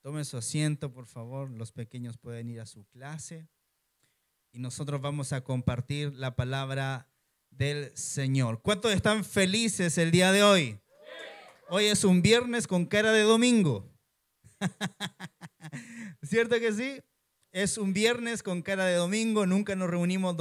Tomen su asiento, por favor. Los pequeños pueden ir a su clase. Y nosotros vamos a compartir la palabra del Señor. ¿Cuántos están felices el día de hoy? Hoy es un viernes con cara de domingo. ¿Cierto que sí? Es un viernes con cara de domingo. Nunca nos reunimos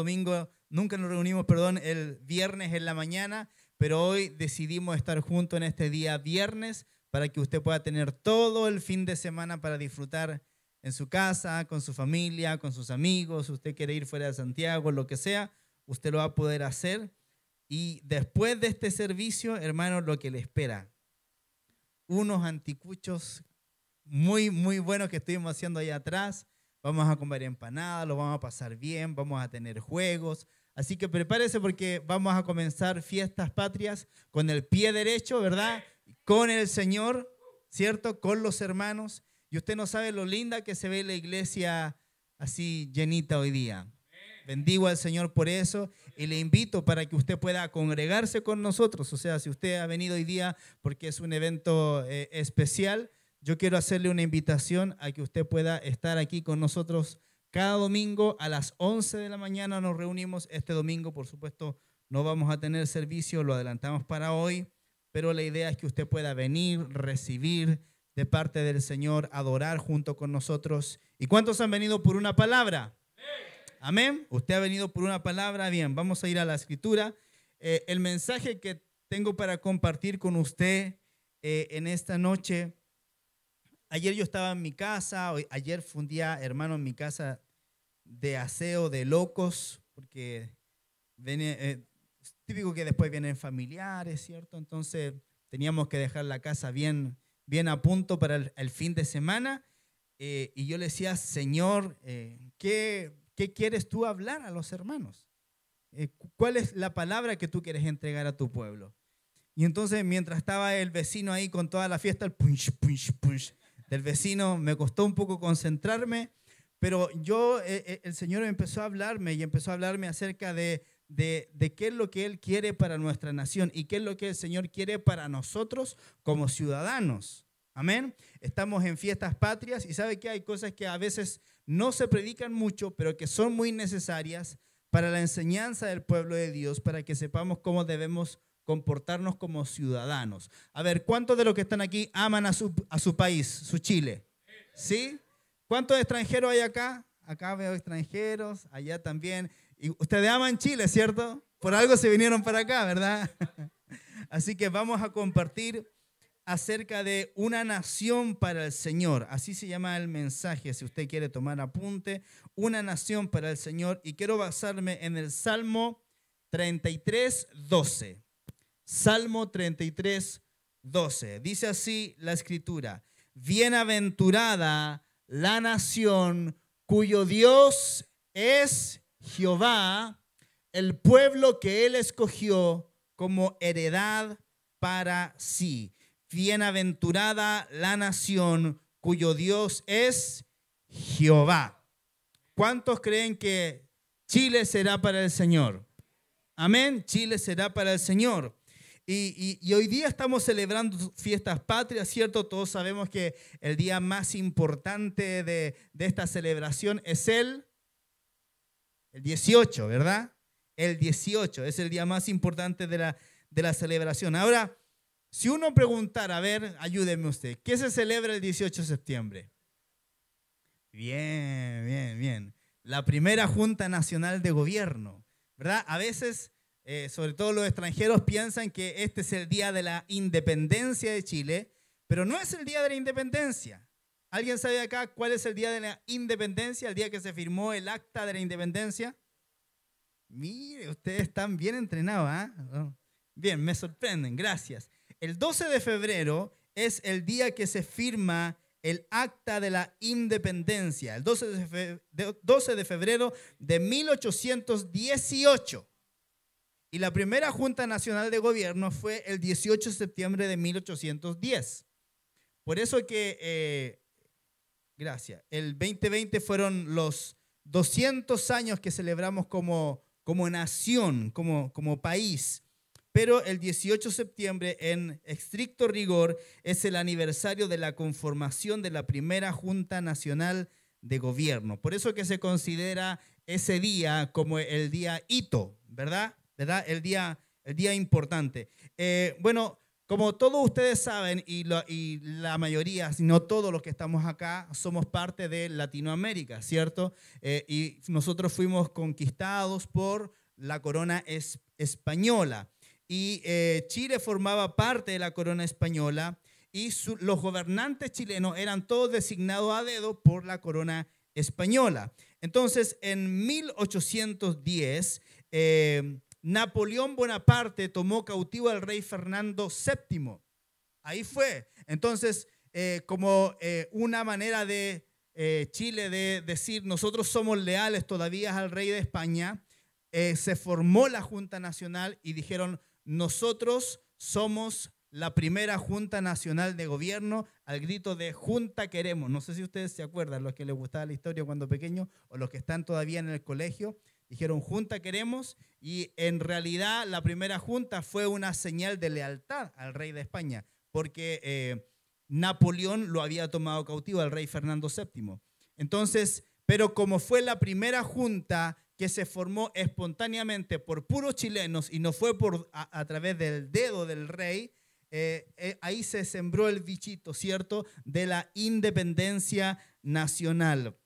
el viernes en la mañana, pero hoy decidimos estar juntos en este día viernes para que usted pueda tener todo el fin de semana para disfrutar en su casa, con su familia, con sus amigos. Si usted quiere ir fuera de Santiago, lo que sea, usted lo va a poder hacer. Y después de este servicio, hermanos, lo que le espera, unos anticuchos muy buenos que estuvimos haciendo allá atrás. Vamos a comer empanadas, lo vamos a pasar bien, vamos a tener juegos. Así que prepárese porque vamos a comenzar fiestas patrias con el pie derecho, ¿verdad? Con el Señor, ¿cierto? Con los hermanos. Y usted no sabe lo linda que se ve la iglesia así llenita hoy día. Bendigo al Señor por eso y le invito para que usted pueda congregarse con nosotros. O sea, si usted ha venido hoy día porque es un evento especial, yo quiero hacerle una invitación a que usted pueda estar aquí con nosotros cada domingo a las 11 de la mañana. Nos reunimos este domingo, por supuesto, no vamos a tener servicio, lo adelantamos para hoy, pero la idea es que usted pueda venir, recibir de parte del Señor, adorar junto con nosotros. ¿Y cuántos han venido por una palabra? Amén. Usted ha venido por una palabra. Bien, vamos a ir a la escritura. El mensaje que tengo para compartir con usted en esta noche. Ayer yo estaba en mi casa, ayer fue un día, hermano, en mi casa de aseo de locos, porque es típico que después vienen familiares, ¿cierto? Entonces teníamos que dejar la casa bien a punto para el fin de semana. Y yo le decía, Señor, ¿qué quieres tú hablar a los hermanos? ¿Cuál es la palabra que tú quieres entregar a tu pueblo? Y entonces, mientras estaba el vecino ahí con toda la fiesta, el punch, punch, punch del vecino, me costó un poco concentrarme, pero el Señor empezó a hablarme y empezó a hablarme acerca de qué es lo que Él quiere para nuestra nación y qué es lo que el Señor quiere para nosotros como ciudadanos. Amén. Estamos en fiestas patrias y sabe que hay cosas que a veces no se predican mucho, pero que son muy necesarias para la enseñanza del pueblo de Dios, para que sepamos cómo debemos comportarnos como ciudadanos. A ver, ¿cuántos de los que están aquí aman a su país, su Chile? ¿Sí? ¿Cuántos extranjeros hay acá? Acá veo extranjeros, allá también. Y ustedes aman Chile, ¿cierto? Por algo se vinieron para acá, ¿verdad? Así que vamos a compartir acerca de una nación para el Señor. Así se llama el mensaje, si usted quiere tomar apunte. Una nación para el Señor. Y quiero basarme en el Salmo 33, 12. Salmo 33, 12. Dice así la escritura: bienaventurada la nación cuyo Dios es Jehová, el pueblo que Él escogió como heredad para sí. Bienaventurada la nación cuyo Dios es Jehová. ¿Cuántos creen que Chile será para el Señor? Amén. Chile será para el Señor. Y hoy día estamos celebrando fiestas patrias, ¿cierto? Todos sabemos que el día más importante de esta celebración es el 18, ¿verdad? El 18 es el día más importante de la celebración. Ahora, si uno preguntara, a ver, ayúdeme usted, ¿qué se celebra el 18 de septiembre? Bien. La primera Junta Nacional de Gobierno, ¿verdad? A veces, sobre todo los extranjeros, piensan que este es el día de la independencia de Chile, pero no es el día de la independencia. ¿Alguien sabe acá cuál es el día de la independencia, el día que se firmó el acta de la independencia? Mire, ustedes están bien entrenados, ¿ah? Bien, me sorprenden, gracias. El 12 de febrero es el día que se firma el acta de la independencia, el 12 de febrero de 1818. Y la primera Junta Nacional de Gobierno fue el 18 de septiembre de 1810. Por eso que, gracias, el 2020 fueron los 200 años que celebramos como nación, como país. pero el 18 de septiembre, en estricto rigor, es el aniversario de la conformación de la primera Junta Nacional de Gobierno. Por eso que se considera ese día como el día hito, ¿verdad? ¿Verdad? El día importante. Bueno, como todos ustedes saben, y la mayoría, si no todos los que estamos acá, somos parte de Latinoamérica, ¿cierto? Y nosotros fuimos conquistados por la corona española. Y Chile formaba parte de la corona española y los gobernantes chilenos eran todos designados a dedo por la corona española. Entonces, en 1810, Napoleón Bonaparte tomó cautivo al rey Fernando VII. Ahí fue. Entonces, como una manera de Chile de decir nosotros somos leales todavía al rey de España, se formó la Junta Nacional y dijeron nosotros somos la primera Junta Nacional de Gobierno, al grito de Junta queremos. No sé si ustedes se acuerdan, los que les gustaba la historia cuando pequeños o los que están todavía en el colegio, dijeron Junta queremos, y en realidad la primera Junta fue una señal de lealtad al rey de España, porque Napoleón lo había tomado cautivo al rey Fernando VII. Entonces, pero como fue la primera Junta que se formó espontáneamente por puros chilenos y no fue a través del dedo del rey, ahí se sembró el bichito, ¿cierto?, de la independencia nacional.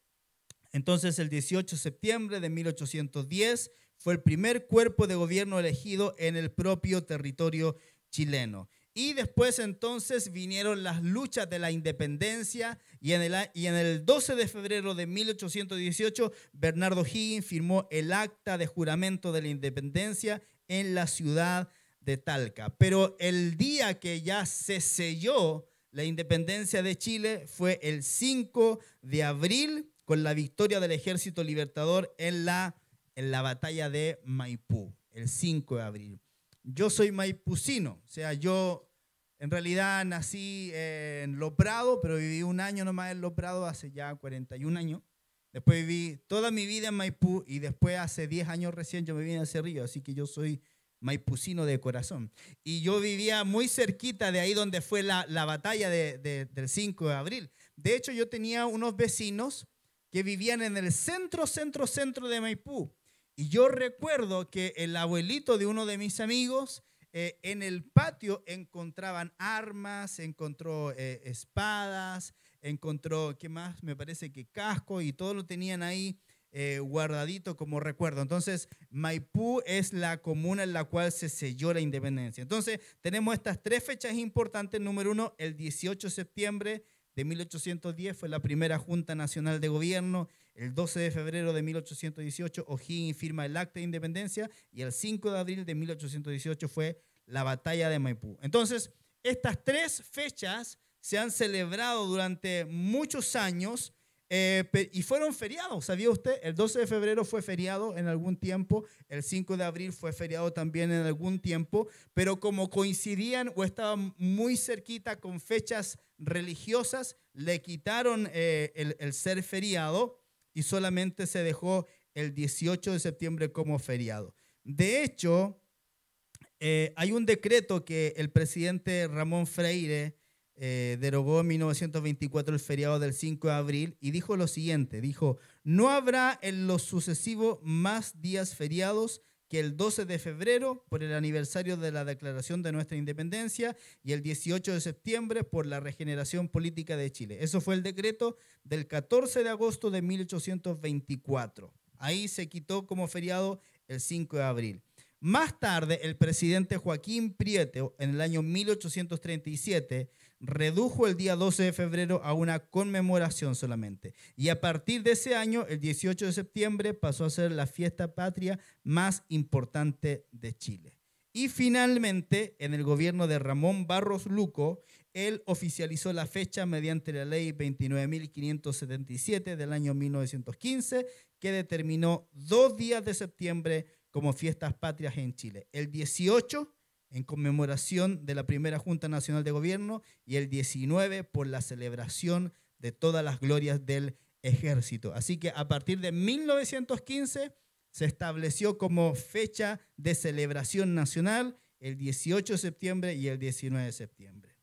Entonces, el 18 de septiembre de 1810 fue el primer cuerpo de gobierno elegido en el propio territorio chileno. Y después entonces vinieron las luchas de la independencia y en el 12 de febrero de 1818 Bernardo O'Higgins firmó el acta de juramento de la independencia en la ciudad de Talca. Pero el día que ya se selló la independencia de Chile fue el 5 de abril con la victoria del Ejército Libertador en la batalla de Maipú, el 5 de abril. Yo soy maipucino, o sea, yo en realidad nací en Los Prados, pero viví un año nomás en Los Prados hace ya 41 años. Después viví toda mi vida en Maipú y después hace 10 años recién yo me vine a Cerrillo, así que yo soy maipucino de corazón. Y yo vivía muy cerquita de ahí donde fue la batalla del 5 de abril. De hecho, yo tenía unos vecinos que vivían en el centro de Maipú. Y yo recuerdo que el abuelito de uno de mis amigos en el patio encontraban armas, encontró espadas, encontró, ¿qué más? Me parece que casco y todo lo tenían ahí guardadito como recuerdo. Entonces, Maipú es la comuna en la cual se selló la independencia. Entonces, tenemos estas tres fechas importantes. Número uno, el 18 de septiembre de 1810 fue la primera Junta Nacional de Gobierno. El 12 de febrero de 1818 O'Higgins firma el Acta de Independencia y el 5 de abril de 1818 fue la Batalla de Maipú. Entonces, estas tres fechas se han celebrado durante muchos años y fueron feriados. ¿Sabía usted? El 12 de febrero fue feriado en algún tiempo, el 5 de abril fue feriado también en algún tiempo, pero como coincidían o estaban muy cerquita con fechas religiosas, le quitaron el ser feriado y solamente se dejó el 18 de septiembre como feriado. De hecho, hay un decreto que el presidente Ramón Freire derogó en 1924 el feriado del 5 de abril y dijo lo siguiente, dijo, no habrá en lo sucesivo más días feriados que el 12 de febrero por el aniversario de la declaración de nuestra independencia y el 18 de septiembre por la regeneración política de Chile. Eso fue el decreto del 14 de agosto de 1824. Ahí se quitó como feriado el 5 de abril. Más tarde, el presidente Joaquín Prieto, en el año 1837, redujo el día 12 de febrero a una conmemoración solamente. Y a partir de ese año, el 18 de septiembre, pasó a ser la fiesta patria más importante de Chile. Y finalmente, en el gobierno de Ramón Barros Luco, él oficializó la fecha mediante la ley 29.577 del año 1915, que determinó 2 días de septiembre como fiestas patrias en Chile. El 18 en conmemoración de la primera Junta Nacional de Gobierno y el 19 por la celebración de todas las glorias del ejército. Así que a partir de 1915 se estableció como fecha de celebración nacional el 18 de septiembre y el 19 de septiembre.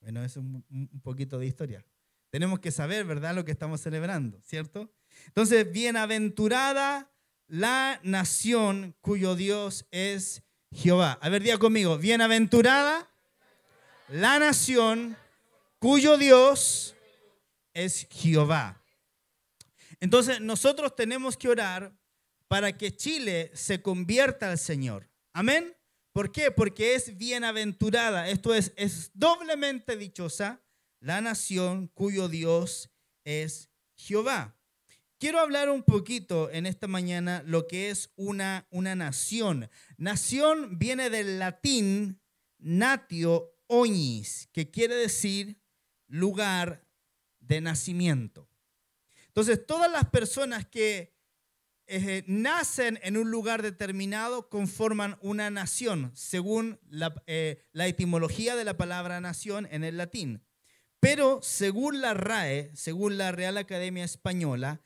Bueno, eso es un poquito de historia. Tenemos que saber, ¿verdad?, lo que estamos celebrando, ¿cierto? Entonces, bienaventurada la nación cuyo Dios es Jehová. A ver, diga conmigo, bienaventurada la nación cuyo Dios es Jehová. Entonces, nosotros tenemos que orar para que Chile se convierta al Señor. Amén. ¿Por qué? Porque es bienaventurada. Esto es doblemente dichosa la nación cuyo Dios es Jehová. Quiero hablar un poquito en esta mañana lo que es una nación. Nación viene del latín natio ognis, que quiere decir lugar de nacimiento. Entonces, todas las personas que nacen en un lugar determinado conforman una nación, según la etimología de la palabra nación en el latín. Pero según la RAE, según la Real Academia Española,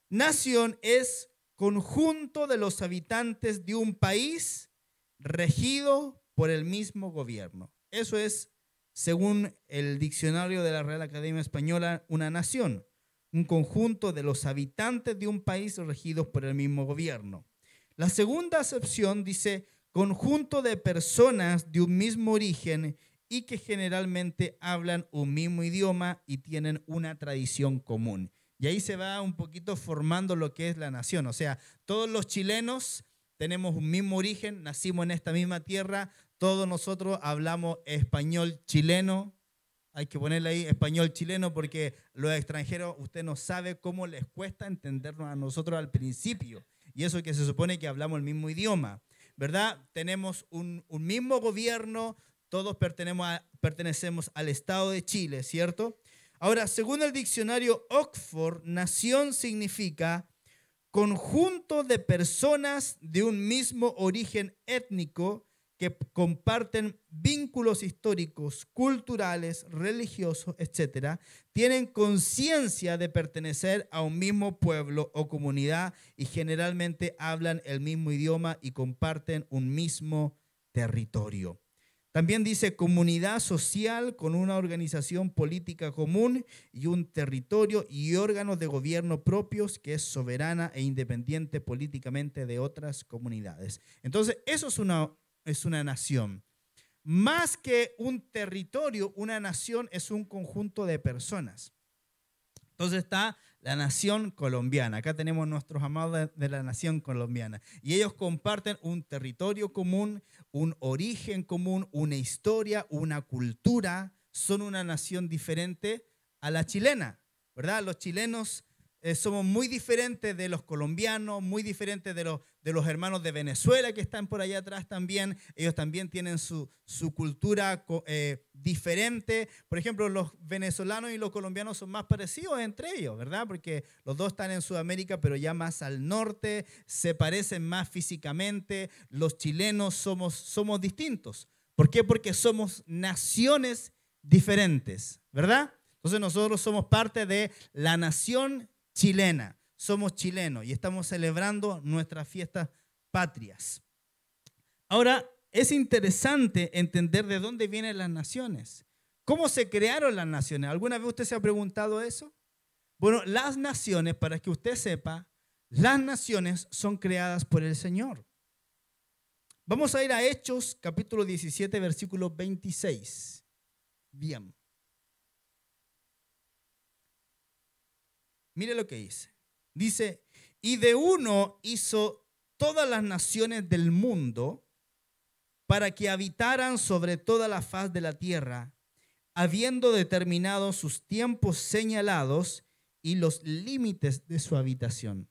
nación es conjunto de los habitantes de un país regido por el mismo gobierno. Eso es, según el diccionario de la Real Academia Española, una nación. Un conjunto de los habitantes de un país regidos por el mismo gobierno. La segunda acepción dice conjunto de personas de un mismo origen y que generalmente hablan un mismo idioma y tienen una tradición común. Y ahí se va un poquito formando lo que es la nación. O sea, todos los chilenos tenemos un mismo origen, nacimos en esta misma tierra, todos nosotros hablamos español chileno. Hay que ponerle ahí español chileno porque los extranjeros, usted no sabe cómo les cuesta entendernos a nosotros al principio. Y eso que se supone que hablamos el mismo idioma, ¿verdad? Tenemos un mismo gobierno, todos pertenecemos al Estado de Chile, ¿cierto? Ahora, según el diccionario Oxford, nación significa conjunto de personas de un mismo origen étnico que comparten vínculos históricos, culturales, religiosos, etc., tienen conciencia de pertenecer a un mismo pueblo o comunidad y generalmente hablan el mismo idioma y comparten un mismo territorio. También dice comunidad social con una organización política común y un territorio y órganos de gobierno propios que es soberana e independiente políticamente de otras comunidades. Entonces, eso es una nación. Más que un territorio, una nación es un conjunto de personas. Entonces está la nación colombiana. Acá tenemos nuestros amados de la nación colombiana. Y ellos comparten un territorio común, un origen común, una historia, una cultura. Son una nación diferente a la chilena, ¿verdad? Los chilenos somos muy diferentes de los colombianos, muy diferentes de los hermanos de Venezuela que están por allá atrás también. Ellos también tienen su cultura diferente. Por ejemplo, los venezolanos y los colombianos son más parecidos entre ellos, ¿verdad? Porque los dos están en Sudamérica, pero ya más al norte, se parecen más físicamente. Los chilenos somos distintos. ¿Por qué? Porque somos naciones diferentes, ¿verdad? Entonces nosotros somos parte de la nación chilena, somos chilenos y estamos celebrando nuestras fiestas patrias. Ahora, es interesante entender de dónde vienen las naciones. ¿Cómo se crearon las naciones? ¿Alguna vez usted se ha preguntado eso? Bueno, las naciones, para que usted sepa, las naciones son creadas por el Señor. Vamos a ir a Hechos, capítulo 17, versículo 26. Bien. Mire lo que dice. Dice, y de uno hizo todas las naciones del mundo para que habitaran sobre toda la faz de la tierra, habiendo determinado sus tiempos señalados y los límites de su habitación.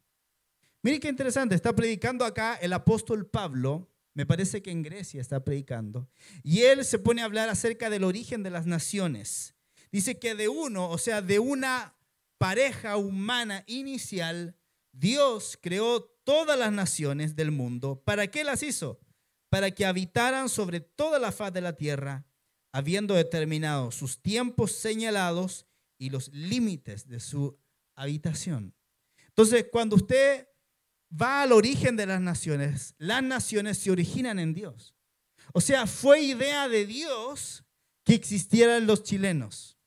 Mire qué interesante, está predicando acá el apóstol Pablo, me parece que en Grecia está predicando, y él se pone a hablar acerca del origen de las naciones. Dice que de uno, o sea, de una pareja humana inicial, Dios creó todas las naciones del mundo. ¿Para qué las hizo? Para que habitaran sobre toda la faz de la tierra, habiendo determinado sus tiempos señalados y los límites de su habitación. Entonces, cuando usted va al origen de las naciones se originan en Dios. O sea, fue idea de Dios que existieran los chilenos.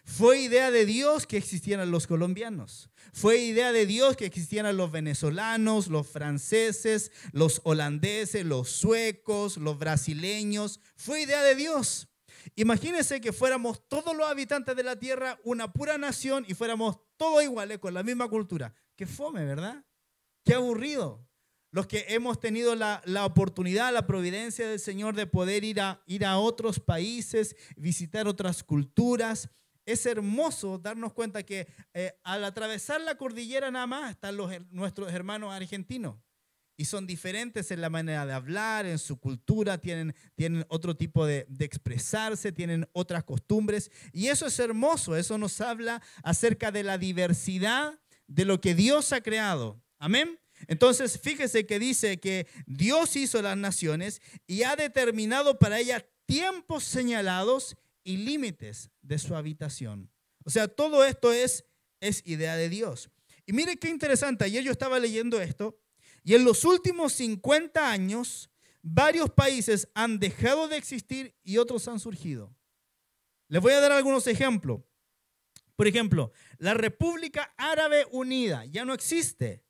Fue idea de Dios que existieran los colombianos. Fue idea de Dios que existieran los venezolanos, los franceses, los holandeses, los suecos, los brasileños. Fue idea de Dios. Imagínense que fuéramos todos los habitantes de la tierra una pura nación y fuéramos todos iguales con la misma cultura. Qué fome, ¿verdad? Qué aburrido. Los que hemos tenido la oportunidad, la providencia del Señor de poder ir a otros países, visitar otras culturas. Es hermoso darnos cuenta que al atravesar la cordillera nada más están nuestros hermanos argentinos. Y son diferentes en la manera de hablar, en su cultura, tienen otro tipo de expresarse, tienen otras costumbres. Y eso es hermoso, eso nos habla acerca de la diversidad de lo que Dios ha creado. Amén. Entonces, fíjese que dice que Dios hizo las naciones y ha determinado para ellas tiempos señalados y límites de su habitación. O sea, todo esto es idea de Dios. Y mire qué interesante, ayer yo estaba leyendo esto y en los últimos 50 años varios países han dejado de existir y otros han surgido. Les voy a dar algunos ejemplos. Por ejemplo, la República Árabe Unida ya no existe.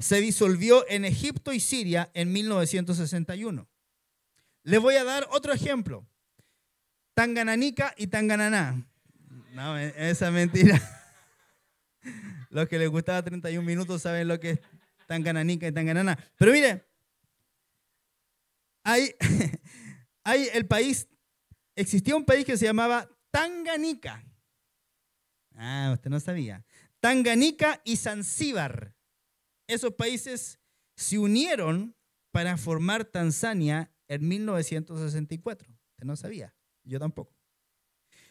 Se disolvió en Egipto y Siria en 1961. Les voy a dar otro ejemplo. Tanganyika y Tangananá. No, esa es mentira. Los que les gustaba 31 minutos saben lo que es Tanganyika y Tangananá. Pero mire, existía un país que se llamaba Tanganyika. Ah, usted no sabía. Tanganyika y Zanzíbar. Esos países se unieron para formar Tanzania en 1964. Usted no sabía, yo tampoco.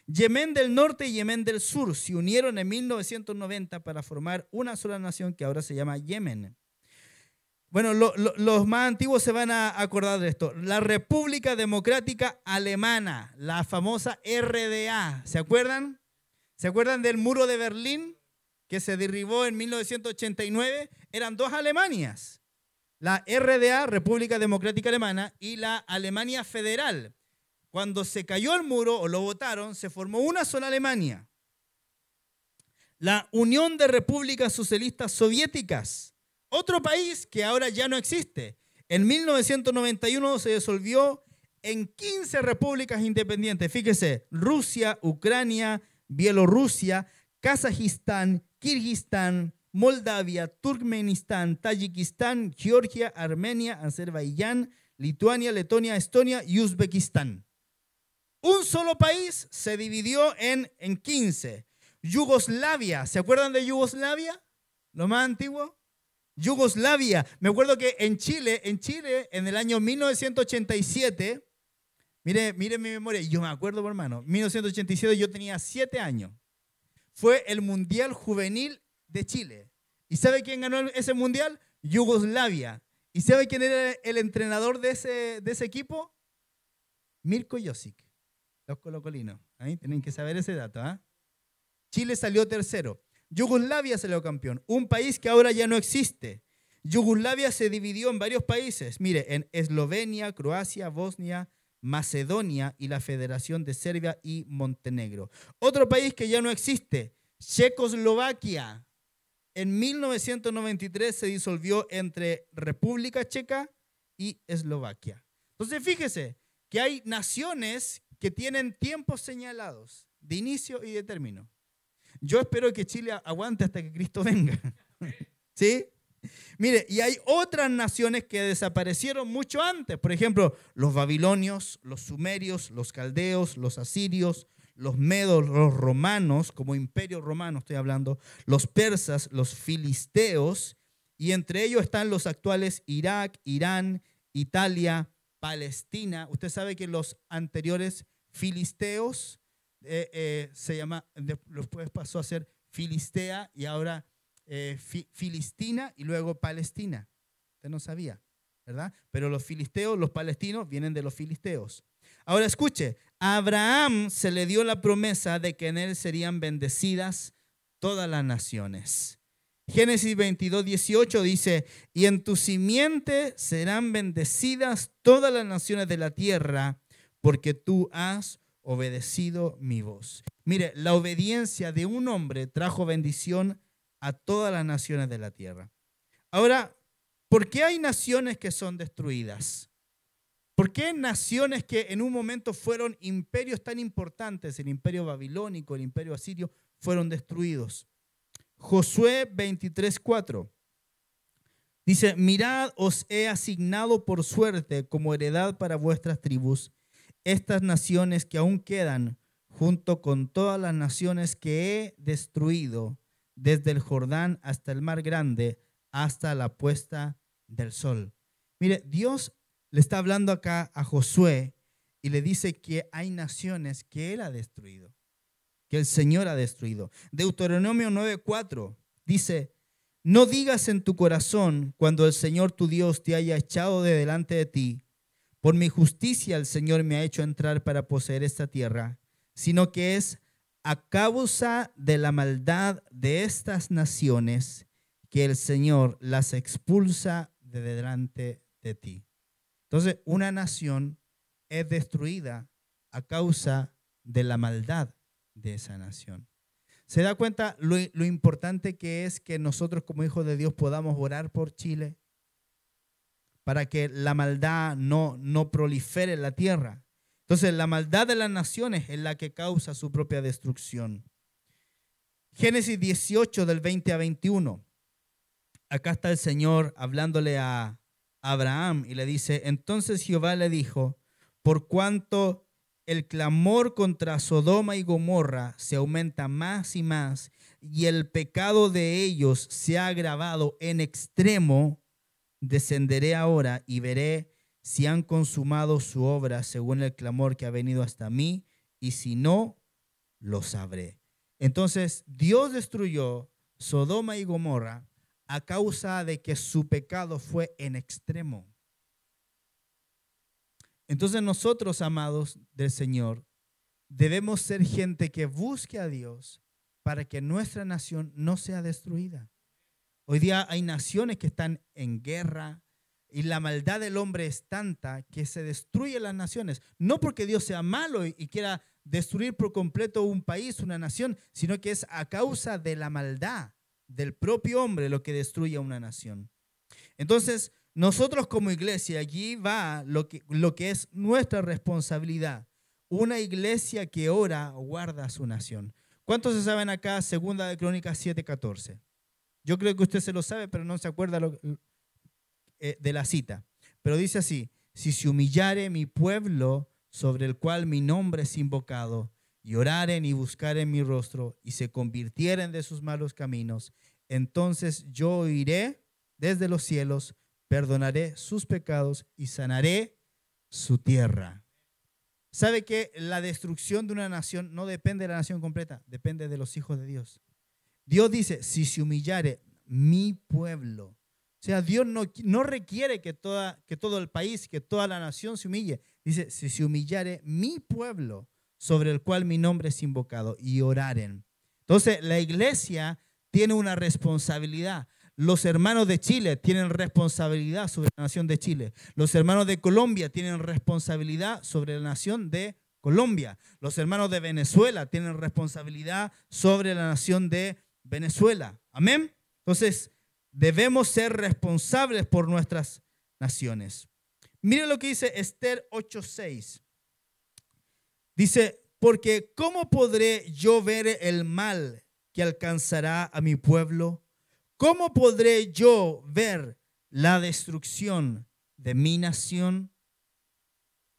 Yemen del Norte y Yemen del Sur se unieron en 1990 para formar una sola nación que ahora se llama Yemen. Bueno, los más antiguos se van a acordar de esto. La República Democrática Alemana, la famosa RDA. ¿Se acuerdan? ¿Se acuerdan del muro de Berlín que se derribó en 1989? Eran dos Alemanias. La RDA, República Democrática Alemana, y la Alemania Federal. Cuando se cayó el muro o lo botaron, se formó una sola Alemania. La Unión de Repúblicas Socialistas Soviéticas, otro país que ahora ya no existe. En 1991 se disolvió en 15 repúblicas independientes. Fíjese, Rusia, Ucrania, Bielorrusia, Kazajistán, Kirguistán, Moldavia, Turkmenistán, Tayikistán, Georgia, Armenia, Azerbaiyán, Lituania, Letonia, Estonia y Uzbekistán. Un solo país se dividió en 15. Yugoslavia, ¿se acuerdan de Yugoslavia? Lo más antiguo. Yugoslavia. Me acuerdo que en Chile, en el año 1987, mire mi memoria, yo me acuerdo, hermano, 1987 yo tenía 7 años. Fue el Mundial Juvenil de Chile. ¿Y sabe quién ganó ese Mundial? Yugoslavia. ¿Y sabe quién era el entrenador de ese equipo? Mirko Josic, los colocolinos. Ahí tienen que saber ese dato. ¿Eh? Chile salió tercero. Yugoslavia salió campeón. Un país que ahora ya no existe. Yugoslavia se dividió en varios países. Mire, en Eslovenia, Croacia, Bosnia, Macedonia y la Federación de Serbia y Montenegro. Otro país que ya no existe, Checoslovaquia. En 1993 se disolvió entre República Checa y Eslovaquia. Entonces fíjese que hay naciones que tienen tiempos señalados de inicio y de término. Yo espero que Chile aguante hasta que Cristo venga. ¿Sí? Mire, y hay otras naciones que desaparecieron mucho antes. Por ejemplo, los babilonios, los sumerios, los caldeos, los asirios, los medos, los romanos, como imperio romano estoy hablando, los persas, los filisteos, y entre ellos están los actuales Irak, Irán, Italia, Palestina. Usted sabe que los anteriores filisteos después pasó a ser Filistea y ahora Filistina y luego Palestina. Usted no sabía, ¿verdad? Pero los filisteos, los palestinos, vienen de los filisteos. Ahora escuche, a Abraham se le dio la promesa de que en él serían bendecidas todas las naciones. Génesis 22, 18 dice, y en tu simiente serán bendecidas todas las naciones de la tierra, porque tú has obedecido mi voz. Mire, la obediencia de un hombre trajo bendición a todas las naciones de la tierra. Ahora, ¿por qué hay naciones que son destruidas? ¿Por qué naciones que en un momento fueron imperios tan importantes, el imperio babilónico, el imperio asirio, fueron destruidos? Josué 23:4 dice, mirad, os he asignado por suerte como heredad para vuestras tribus estas naciones que aún quedan, junto con todas las naciones que he destruido, desde el Jordán hasta el mar grande, hasta la puesta del sol. Mire, Dios le está hablando acá a Josué y le dice que hay naciones que él ha destruido, que el Señor ha destruido. Deuteronomio 9:4 dice, no digas en tu corazón cuando el Señor tu Dios te haya echado de delante de ti, por mi justicia el Señor me ha hecho entrar para poseer esta tierra, sino que es a causa de la maldad de estas naciones que el Señor las expulsa de delante de ti. Entonces, una nación es destruida a causa de la maldad de esa nación. ¿Se da cuenta lo importante que es que nosotros como hijos de Dios podamos orar por Chile para que la maldad no prolifere en la tierra? Entonces, la maldad de las naciones es la que causa su propia destrucción. Génesis 18 del 20 a 21. Acá está el Señor hablándole a Abraham y le dice, entonces Jehová le dijo, por cuanto el clamor contra Sodoma y Gomorra se aumenta más y más, y el pecado de ellos se ha agravado en extremo, descenderé ahora y veré si han consumado su obra según el clamor que ha venido hasta mí, y si no, lo sabré. Entonces Dios destruyó Sodoma y Gomorra a causa de que su pecado fue en extremo. Entonces nosotros, amados del Señor, debemos ser gente que busque a Dios para que nuestra nación no sea destruida. Hoy día hay naciones que están en guerra y la maldad del hombre es tanta que se destruyen las naciones. No porque Dios sea malo y quiera destruir por completo un país, una nación, sino que es a causa de la maldad del propio hombre lo que destruye a una nación. Entonces, nosotros como iglesia, allí va lo que es nuestra responsabilidad. Una iglesia que ora guarda a su nación. ¿Cuántos se saben acá Segunda de Crónicas 7:14? Yo creo que usted se lo sabe, pero no se acuerda de la cita. Pero dice así, si se humillare mi pueblo sobre el cual mi nombre es invocado, y oraren y buscaren mi rostro, y se convirtieren de sus malos caminos, entonces yo oiré desde los cielos, perdonaré sus pecados y sanaré su tierra. ¿Sabe que la destrucción de una nación no depende de la nación completa? Depende de los hijos de Dios. Dios dice, si se humillare mi pueblo. O sea, Dios no requiere que todo el país, que toda la nación se humille. Dice, si se humillare mi pueblo, sobre el cual mi nombre es invocado, y oraren. Entonces, la iglesia tiene una responsabilidad. Los hermanos de Chile tienen responsabilidad sobre la nación de Chile. Los hermanos de Colombia tienen responsabilidad sobre la nación de Colombia. Los hermanos de Venezuela tienen responsabilidad sobre la nación de Venezuela. Amén. Entonces, debemos ser responsables por nuestras naciones. Mire lo que dice Esther 8:6. Dice, porque ¿cómo podré yo ver el mal que alcanzará a mi pueblo? ¿Cómo podré yo ver la destrucción de mi nación?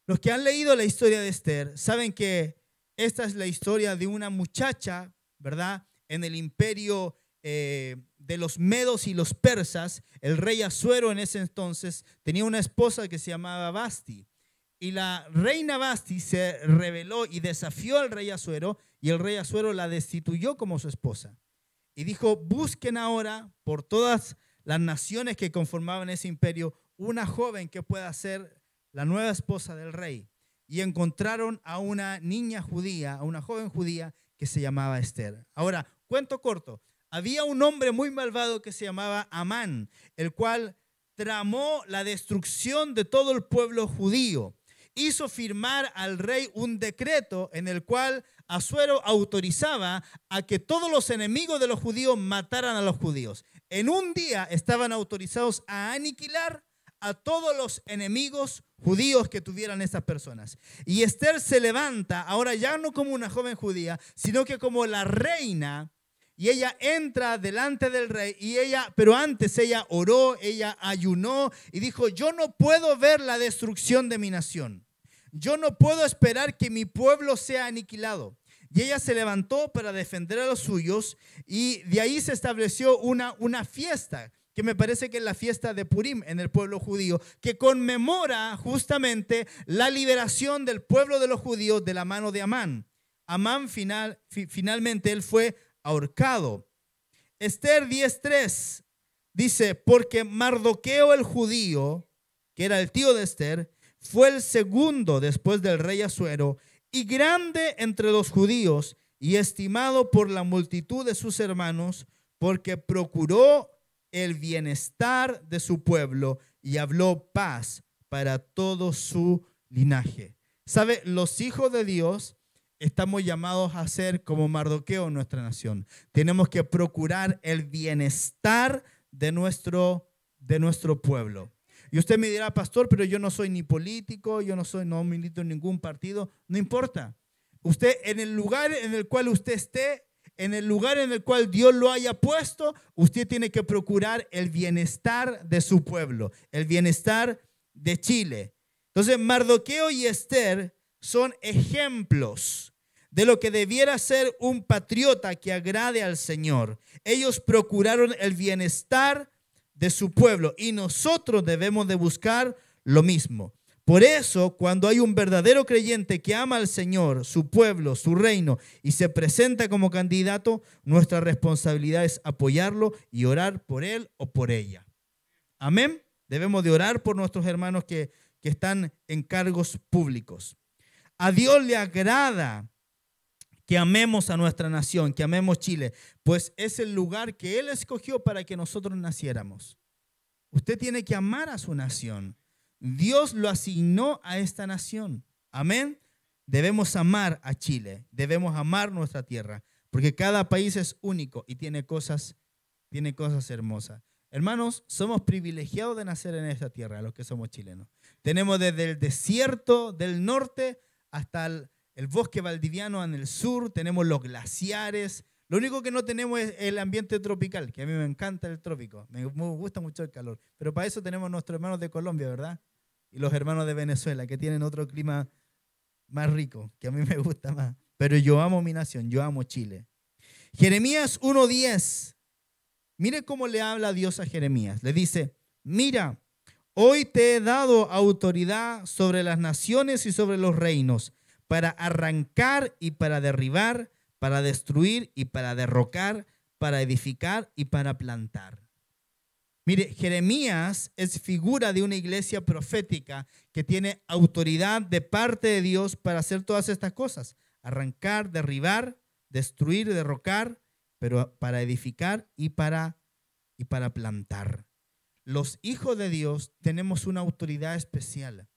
Los que han leído la historia de Esther saben que esta es la historia de una muchacha, ¿verdad? En el imperio de los medos y los persas, el rey Asuero en ese entonces tenía una esposa que se llamaba Vasti. Y la reina Vasti se rebeló y desafió al rey Asuero, y el rey Asuero la destituyó como su esposa. Y dijo, busquen ahora por todas las naciones que conformaban ese imperio una joven que pueda ser la nueva esposa del rey. Y encontraron a una niña judía, a una joven judía que se llamaba Esther. Ahora, cuento corto, Había un hombre muy malvado que se llamaba Amán, el cual tramó la destrucción de todo el pueblo judío. Hizo firmar al rey un decreto en el cual Asuero autorizaba a que todos los enemigos de los judíos mataran a los judíos. En un día estaban autorizados a aniquilar a todos los enemigos judíos que tuvieran esas personas. Y Esther se levanta, ahora ya no como una joven judía, sino que como la reina, y ella entra delante del rey, pero antes ella oró, ella ayunó y dijo: yo no puedo ver la destrucción de mi nación. Yo no puedo esperar que mi pueblo sea aniquilado. Y ella se levantó para defender a los suyos, y de ahí se estableció una fiesta, que me parece que es la fiesta de Purim en el pueblo judío, que conmemora justamente la liberación del pueblo de los judíos de la mano de Amán. Amán finalmente él fue ahorcado. Esther 10:3 dice: porque Mardoqueo el judío, que era el tío de Esther, fue el segundo después del rey Asuero, y grande entre los judíos, y estimado por la multitud de sus hermanos, porque procuró el bienestar de su pueblo y habló paz para todo su linaje. ¿Sabe? Los hijos de Dios estamos llamados a ser como Mardoqueo en nuestra nación. Tenemos que procurar el bienestar de nuestro pueblo. Y usted me dirá: pastor, pero yo no soy ni político, no milito en ningún partido. No importa. Usted, en el lugar en el cual usted esté, en el lugar en el cual Dios lo haya puesto, usted tiene que procurar el bienestar de su pueblo, el bienestar de Chile. Entonces, Mardoqueo y Esther son ejemplos de lo que debiera ser un patriota que agrade al Señor. Ellos procuraron el bienestar de su pueblo, y nosotros debemos de buscar lo mismo. Por eso, cuando hay un verdadero creyente que ama al Señor, su pueblo, su reino, y se presenta como candidato, nuestra responsabilidad es apoyarlo y orar por él o por ella. Amén. Debemos de orar por nuestros hermanos que están en cargos públicos. A Dios le agrada que amemos a nuestra nación, que amemos Chile, pues es el lugar que Él escogió para que nosotros naciéramos. Usted tiene que amar a su nación. Dios lo asignó a esta nación. Amén. Debemos amar a Chile, debemos amar nuestra tierra, porque cada país es único y tiene cosas hermosas. Hermanos, somos privilegiados de nacer en esta tierra, los que somos chilenos. Tenemos desde el desierto del norte hasta el bosque valdiviano en el sur, tenemos los glaciares. Lo único que no tenemos es el ambiente tropical, que a mí me encanta el trópico, me gusta mucho el calor. Pero para eso tenemos nuestros hermanos de Colombia, ¿verdad? Y los hermanos de Venezuela, que tienen otro clima más rico, que a mí me gusta más. Pero yo amo mi nación, yo amo Chile. Jeremías 1:10. Mire cómo le habla Dios a Jeremías. Le dice: mira, hoy te he dado autoridad sobre las naciones y sobre los reinos, para arrancar y para derribar, para destruir y para derrocar, para edificar y para plantar. Mire, Jeremías es figura de una iglesia profética que tiene autoridad de parte de Dios para hacer todas estas cosas: arrancar, derribar, destruir, derrocar, pero para edificar y para plantar. Los hijos de Dios tenemos una autoridad especial.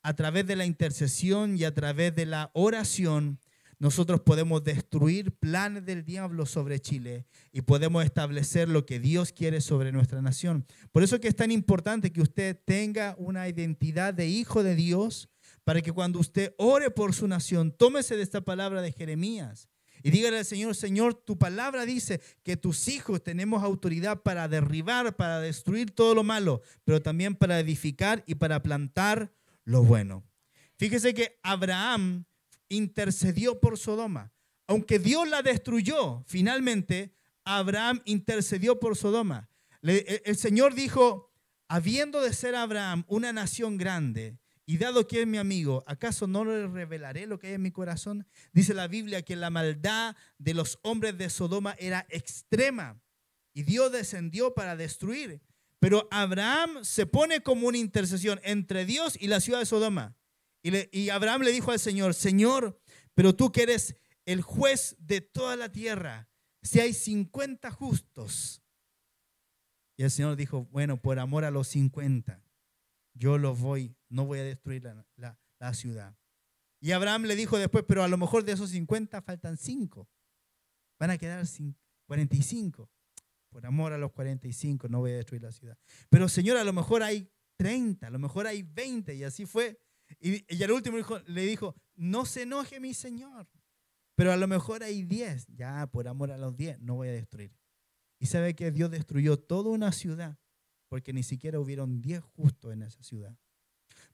A través de la intercesión y a través de la oración, nosotros podemos destruir planes del diablo sobre Chile y podemos establecer lo que Dios quiere sobre nuestra nación. Por eso es que es tan importante que usted tenga una identidad de hijo de Dios, para que cuando usted ore por su nación, tómese de esta palabra de Jeremías y dígale al Señor: Señor, tu palabra dice que tus hijos tenemos autoridad para derribar, para destruir todo lo malo, pero también para edificar y para plantar lo bueno. Fíjese que Abraham intercedió por Sodoma. Aunque Dios la destruyó, finalmente Abraham intercedió por Sodoma. El Señor dijo: habiendo de ser Abraham una nación grande, y dado que es mi amigo, ¿acaso no le revelaré lo que hay en mi corazón? Dice la Biblia que la maldad de los hombres de Sodoma era extrema, y Dios descendió para destruir. Pero Abraham se pone como una intercesión entre Dios y la ciudad de Sodoma. Y Abraham le dijo al Señor: Señor, pero tú que eres el juez de toda la tierra, si hay 50 justos? Y el Señor dijo, bueno, por amor a los 50, yo no voy a destruir la ciudad. Y Abraham le dijo después, pero a lo mejor de esos 50 faltan 5. Van a quedar 45. Por amor a los 45 no voy a destruir la ciudad. Pero Señor, a lo mejor hay 30, a lo mejor hay 20. Y así fue. Y al último le dijo, no se enoje mi Señor, pero a lo mejor hay 10. Ya, por amor a los 10 no voy a destruir. Y sabe que Dios destruyó toda una ciudad porque ni siquiera hubieron 10 justos en esa ciudad.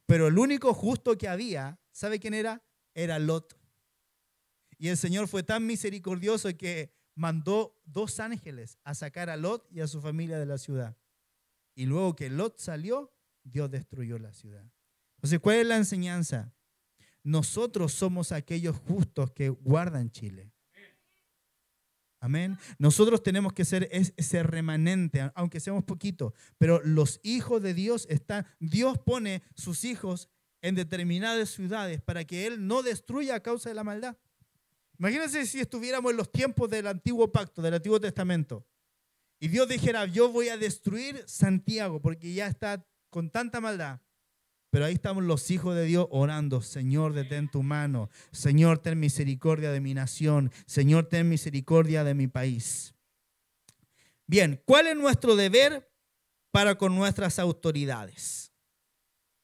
Pero el único justo que había, ¿sabe quién era? Era Lot. Y el Señor fue tan misericordioso que mandó 2 ángeles a sacar a Lot y a su familia de la ciudad. Y luego que Lot salió, Dios destruyó la ciudad. Entonces, ¿cuál es la enseñanza? Nosotros somos aquellos justos que guardan Chile. Amén. Nosotros tenemos que ser ese remanente, aunque seamos poquitos, pero los hijos de Dios Dios pone sus hijos en determinadas ciudades para que Él no destruya a causa de la maldad. Imagínense si estuviéramos en los tiempos del antiguo pacto, del Antiguo Testamento, y Dios dijera, yo voy a destruir Santiago porque ya está con tanta maldad. Pero ahí estamos los hijos de Dios orando, Señor, detén tu mano. Señor, ten misericordia de mi nación. Señor, ten misericordia de mi país. Bien, ¿cuál es nuestro deber para con nuestras autoridades?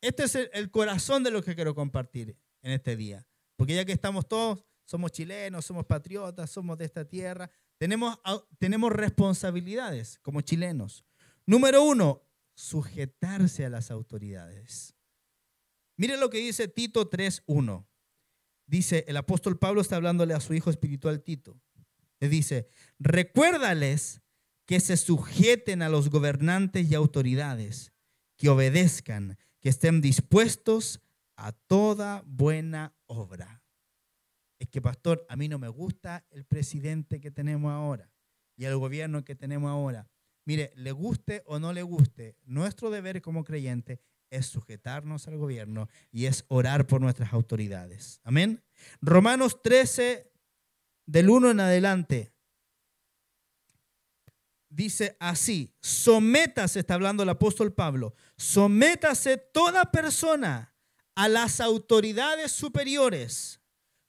Este es el corazón de lo que quiero compartir en este día. Porque ya que estamos todos, somos chilenos, somos patriotas, somos de esta tierra, tenemos responsabilidades como chilenos. Número 1, sujetarse a las autoridades. Mire lo que dice Tito 3:1. Dice, el apóstol Pablo está hablándole a su hijo espiritual Tito. Le dice, recuérdales que se sujeten a los gobernantes y autoridades, que obedezcan, que estén dispuestos a toda buena obra. Es que, pastor, a mí no me gusta el presidente que tenemos ahora y el gobierno que tenemos ahora. Mire, le guste o no le guste, nuestro deber como creyente es sujetarnos al gobierno y es orar por nuestras autoridades. Amén. Romanos 13, del 1 en adelante, dice así, sométase, está hablando el apóstol Pablo, sométase toda persona a las autoridades superiores,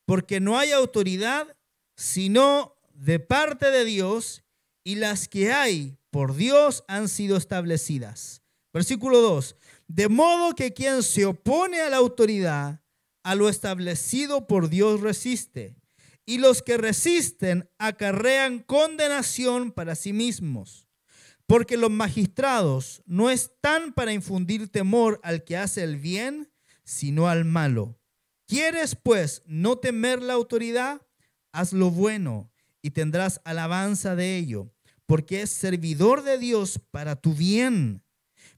porque no hay autoridad sino de parte de Dios, y las que hay por Dios han sido establecidas. Versículo 2. De modo que quien se opone a la autoridad, a lo establecido por Dios resiste. Y los que resisten acarrean condenación para sí mismos. Porque los magistrados no están para infundir temor al que hace el bien, sino al malo. ¿Quieres, pues, no temer la autoridad? Haz lo bueno y tendrás alabanza de ello, porque es servidor de Dios para tu bien.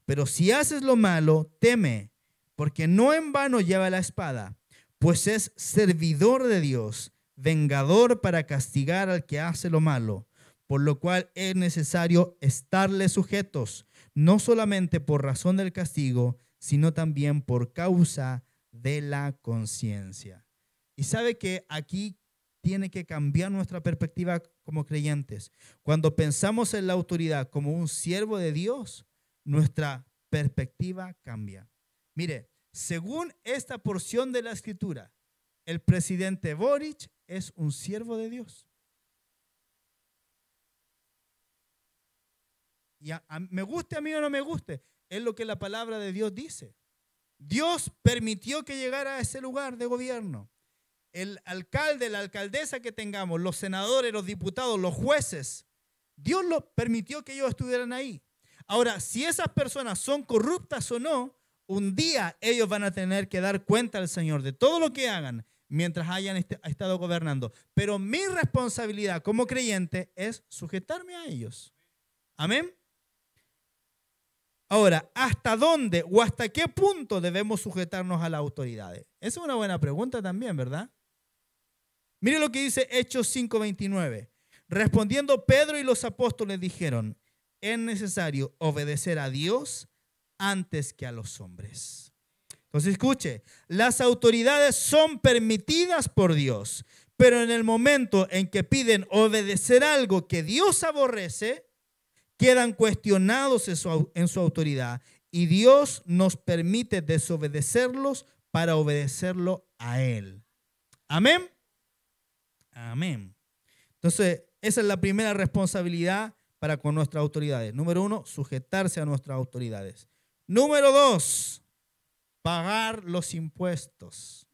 Pero si haces lo malo, teme, porque no en vano lleva la espada, pues es servidor de Dios, vengador para castigar al que hace lo malo, por lo cual es necesario estarle sujetos, no solamente por razón del castigo, sino también por causa de la conciencia. Y sabe que aquí tiene que cambiar nuestra perspectiva como creyentes. Cuando pensamos en la autoridad como un siervo de Dios, nuestra perspectiva cambia. Mire, según esta porción de la Escritura, el presidente Boric es un siervo de Dios. Y me guste a mí o no me guste, es lo que la palabra de Dios dice. Dios permitió que llegara a ese lugar de gobierno. El alcalde, la alcaldesa que tengamos, los senadores, los diputados, los jueces, Dios lo permitió que ellos estuvieran ahí. Ahora, si esas personas son corruptas o no, un día ellos van a tener que dar cuenta al Señor de todo lo que hagan mientras hayan estado gobernando. Pero mi responsabilidad como creyente es sujetarme a ellos. Amén. Ahora, ¿hasta dónde o hasta qué punto debemos sujetarnos a las autoridades? Esa es una buena pregunta también, ¿verdad? Mire lo que dice Hechos 5:29. Respondiendo Pedro y los apóstoles dijeron, es necesario obedecer a Dios antes que a los hombres. Entonces escuche, las autoridades son permitidas por Dios, Pero en el momento en que piden obedecer algo que Dios aborrece, quedan cuestionados en su autoridad. Y Dios nos permite desobedecerlos para obedecerlo a Él. Amén. Amén. Entonces, esa es la primera responsabilidad para con nuestras autoridades. Número 1, sujetarse a nuestras autoridades. Número 2, pagar los impuestos.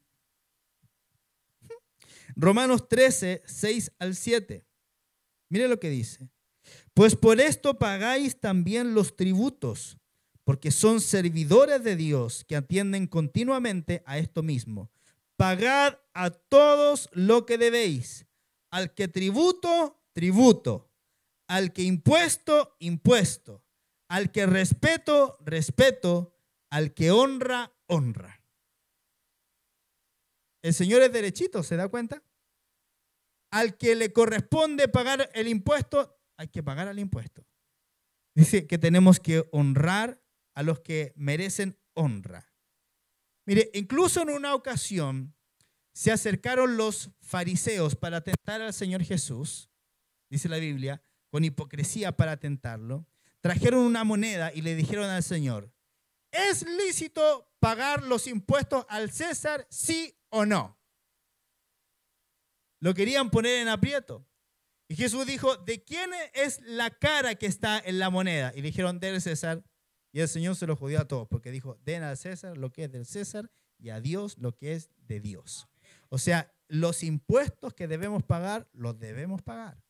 Romanos 13, 6 al 7. Mire lo que dice. Pues por esto pagáis también los tributos, porque son servidores de Dios que atienden continuamente a esto mismo. Pagad a todos lo que debéis. Al que tributo, tributo. Al que impuesto, impuesto. Al que respeto, respeto. Al que honra, honra. El Señor es derechito, ¿se da cuenta? Al que le corresponde pagar el impuesto, hay que pagar el impuesto. Dice que tenemos que honrar a los que merecen honra. Mire, incluso en una ocasión se acercaron los fariseos para tentar al Señor Jesús, dice la Biblia, con hipocresía para tentarlo. Trajeron una moneda y le dijeron al Señor, ¿es lícito pagar los impuestos al César, sí o no? Lo querían poner en aprieto. Y Jesús dijo, ¿de quién es la cara que está en la moneda? Y le dijeron, del César. Y el Señor se lo jodió a todos, porque dijo, den al César lo que es del César y a Dios lo que es de Dios. O sea, los impuestos que debemos pagar, los debemos pagar.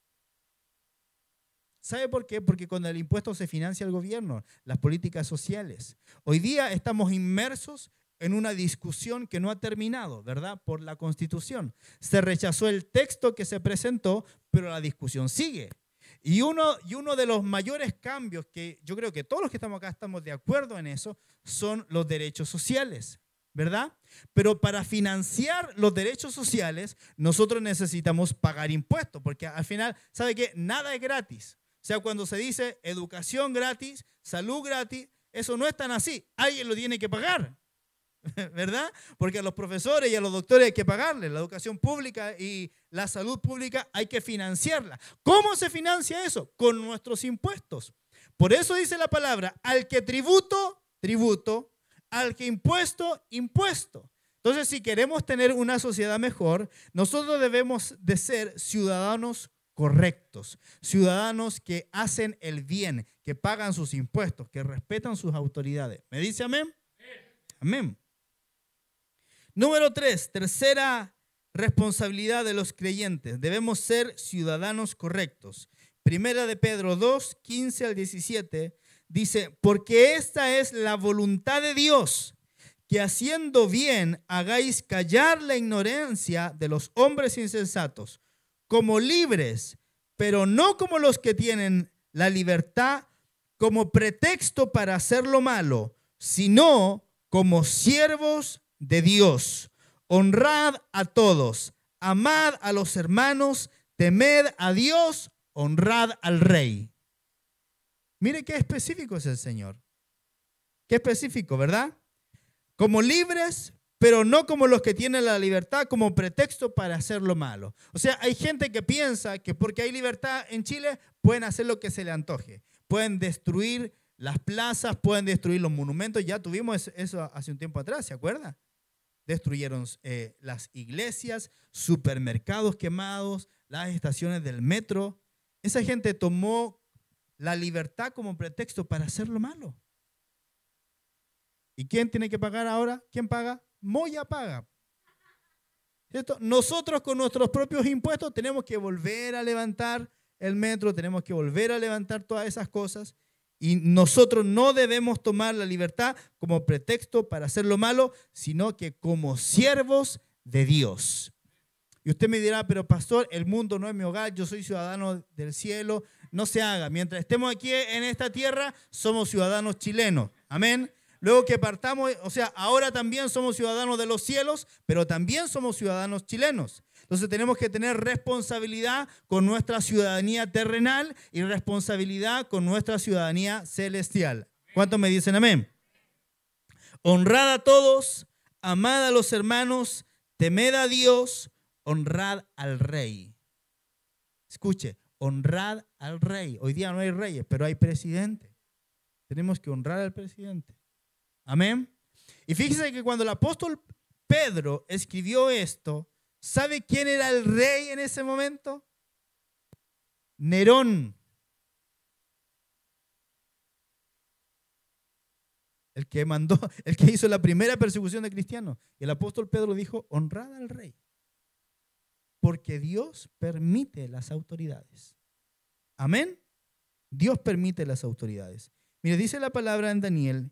¿Sabe por qué? Porque con el impuesto se financia el gobierno, las políticas sociales. Hoy día estamos inmersos en una discusión que no ha terminado, ¿verdad? Por la Constitución. Se rechazó el texto que se presentó, pero la discusión sigue. Y uno de los mayores cambios que yo creo que todos los que estamos acá estamos de acuerdo en eso, son los derechos sociales, ¿verdad? Pero para financiar los derechos sociales, nosotros necesitamos pagar impuestos, porque al final, ¿sabe qué? Nada es gratis. O sea, cuando se dice educación gratis, salud gratis, eso no es tan así. Alguien lo tiene que pagar, ¿verdad? Porque a los profesores y a los doctores hay que pagarles. La educación pública y la salud pública hay que financiarla. ¿Cómo se financia eso? Con nuestros impuestos. Por eso dice la palabra, al que tributo, tributo, al que impuesto, impuesto. Entonces, si queremos tener una sociedad mejor, nosotros debemos de ser ciudadanos correctos, ciudadanos que hacen el bien, que pagan sus impuestos, que respetan sus autoridades. ¿Me dice amén? Amén. Número 3, tercera responsabilidad de los creyentes. Debemos ser ciudadanos correctos. Primera de Pedro 2, 15 al 17, dice, porque esta es la voluntad de Dios, que haciendo bien hagáis callar la ignorancia de los hombres insensatos, como libres, pero no como los que tienen la libertad como pretexto para hacer lo malo, sino como siervos de Dios. Honrad a todos, amad a los hermanos, temed a Dios, honrad al rey. Mire qué específico es el Señor. Qué específico, ¿verdad? Como libres, pero no como los que tienen la libertad como pretexto para hacer lo malo. O sea, hay gente que piensa que porque hay libertad en Chile, pueden hacer lo que se le antoje. Pueden destruir las plazas, pueden destruir los monumentos. Ya tuvimos eso hace un tiempo atrás, ¿se acuerda? Destruyeron las iglesias, supermercados quemados, las estaciones del metro. Esa gente tomó la libertad como pretexto para hacer lo malo. ¿Y quién tiene que pagar ahora? ¿Quién paga? Moya paga. ¿Cierto? Nosotros con nuestros propios impuestos tenemos que volver a levantar el metro, tenemos que volver a levantar todas esas cosas. Y nosotros no debemos tomar la libertad como pretexto para hacer lo malo, sino que como siervos de Dios. Y usted me dirá, pero pastor, el mundo no es mi hogar, yo soy ciudadano del cielo. No se haga. Mientras estemos aquí en esta tierra, somos ciudadanos chilenos. Amén. Luego que partamos, o sea, ahora también somos ciudadanos de los cielos, pero también somos ciudadanos chilenos. Entonces tenemos que tener responsabilidad con nuestra ciudadanía terrenal y responsabilidad con nuestra ciudadanía celestial. ¿Cuántos me dicen amén? Honrad a todos, amad a los hermanos, temed a Dios, honrad al rey. Escuche, honrad al rey. Hoy día no hay reyes, pero hay presidente. Tenemos que honrar al presidente. Amén. Y fíjese que cuando el apóstol Pedro escribió esto, ¿sabe quién era el rey en ese momento? Nerón. El que mandó, el que hizo la primera persecución de cristianos. Y el apóstol Pedro dijo, honrad al rey. Porque Dios permite las autoridades. Amén. Dios permite las autoridades. Mire, dice la palabra en Daniel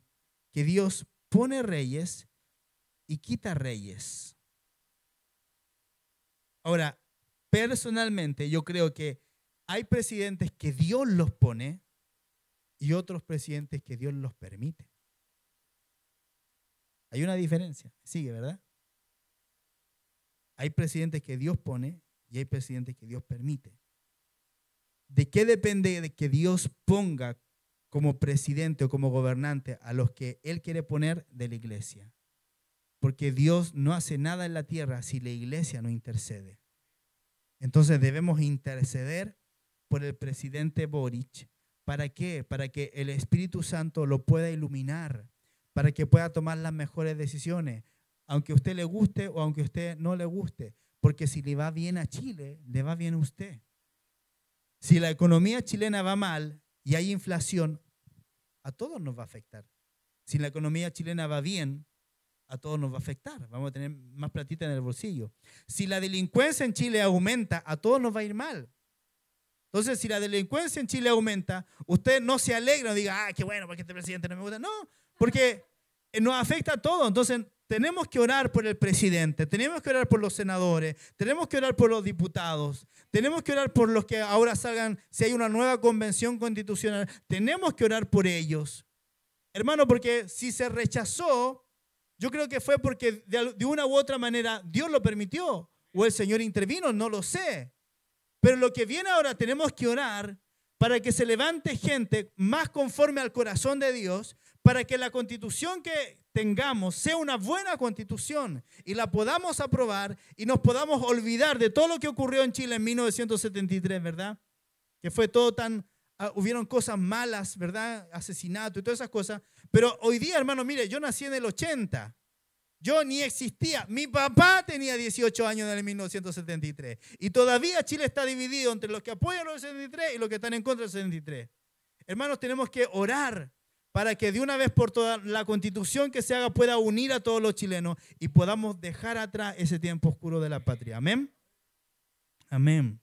que Dios pone reyes y quita reyes. Ahora, personalmente yo creo que hay presidentes que Dios los pone y otros presidentes que Dios los permite. Hay una diferencia. Sigue, ¿verdad? Hay presidentes que Dios pone y hay presidentes que Dios permite. ¿De qué depende de que Dios ponga como presidente o como gobernante a los que Él quiere poner? De la iglesia. Porque Dios no hace nada en la tierra si la iglesia no intercede. Entonces debemos interceder por el presidente Boric. ¿Para qué? Para que el Espíritu Santo lo pueda iluminar, para que pueda tomar las mejores decisiones, aunque a usted le guste o aunque a usted no le guste. Porque si le va bien a Chile, le va bien a usted. Si la economía chilena va mal y hay inflación, a todos nos va a afectar. Si la economía chilena va bien, a todos nos va a afectar. Vamos a tener más platita en el bolsillo. Si la delincuencia en Chile aumenta, a todos nos va a ir mal. Entonces, si la delincuencia en Chile aumenta, usted no se alegra, no diga, qué bueno, porque este presidente no me gusta. No, porque nos afecta a todos. Entonces, tenemos que orar por el presidente, tenemos que orar por los senadores, tenemos que orar por los diputados, tenemos que orar por los que ahora salgan, si hay una nueva convención constitucional, tenemos que orar por ellos. Hermano, porque si se rechazó, yo creo que fue porque de una u otra manera Dios lo permitió o el Señor intervino, no lo sé. Pero lo que viene ahora, tenemos que orar para que se levante gente más conforme al corazón de Dios, para que la constitución que tengamos sea una buena constitución y la podamos aprobar y nos podamos olvidar de todo lo que ocurrió en Chile en 1973, ¿verdad? Que fue todo tan, hubieron cosas malas, ¿verdad? Asesinato y todas esas cosas. Pero hoy día, hermano, mire, yo nací en el 80. Yo ni existía. Mi papá tenía 18 años en el 1973. Y todavía Chile está dividido entre los que apoyan los 73 y los que están en contra del 73. Hermanos, tenemos que orar para que de una vez por todas la constitución que se haga pueda unir a todos los chilenos y podamos dejar atrás ese tiempo oscuro de la patria. Amén. Amén.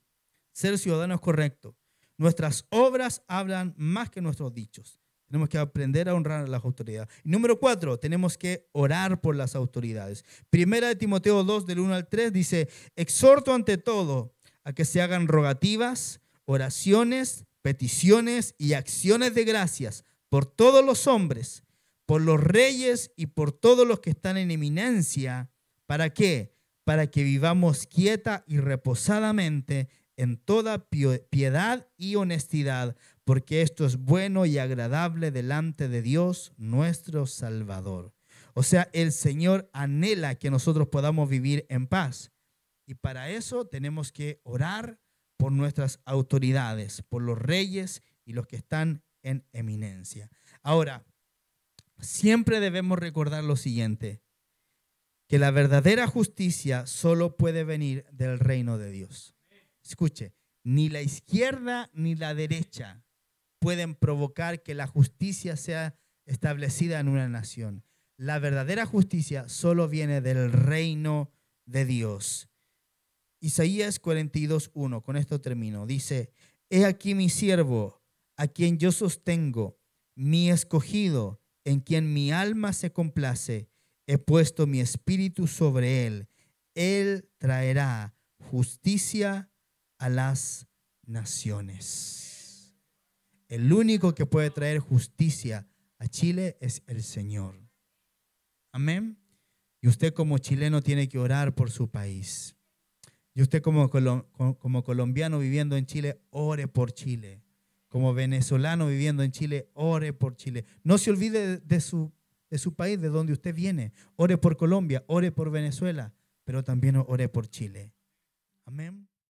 Ser ciudadanos correctos. Nuestras obras hablan más que nuestros dichos. Tenemos que aprender a honrar a las autoridades. Y número 4, tenemos que orar por las autoridades. Primera de Timoteo 2, del 1 al 3, dice, exhorto ante todo a que se hagan rogativas, oraciones, peticiones y acciones de gracias por todos los hombres, por los reyes y por todos los que están en eminencia. ¿Para qué? Para que vivamos quieta y reposadamente en toda piedad y honestidad, porque esto es bueno y agradable delante de Dios nuestro Salvador. O sea, el Señor anhela que nosotros podamos vivir en paz. Y para eso tenemos que orar por nuestras autoridades, por los reyes y los que están en eminencia. Ahora, siempre debemos recordar lo siguiente, que la verdadera justicia solo puede venir del reino de Dios. Escuche, ni la izquierda ni la derecha pueden provocar que la justicia sea establecida en una nación. La verdadera justicia solo viene del reino de Dios. Isaías 42:1, con esto termino. Dice, he aquí mi siervo, a quien yo sostengo, mi escogido, en quien mi alma se complace. He puesto mi espíritu sobre él. Él traerá justicia a las naciones. El único que puede traer justicia a Chile es el Señor. Amén. Y usted como chileno tiene que orar por su país. Y usted como colombiano viviendo en Chile, ore por Chile. Como venezolano viviendo en Chile, ore por Chile. No se olvide de su país, de donde usted viene. Ore por Colombia, ore por Venezuela, pero también ore por Chile. Amén.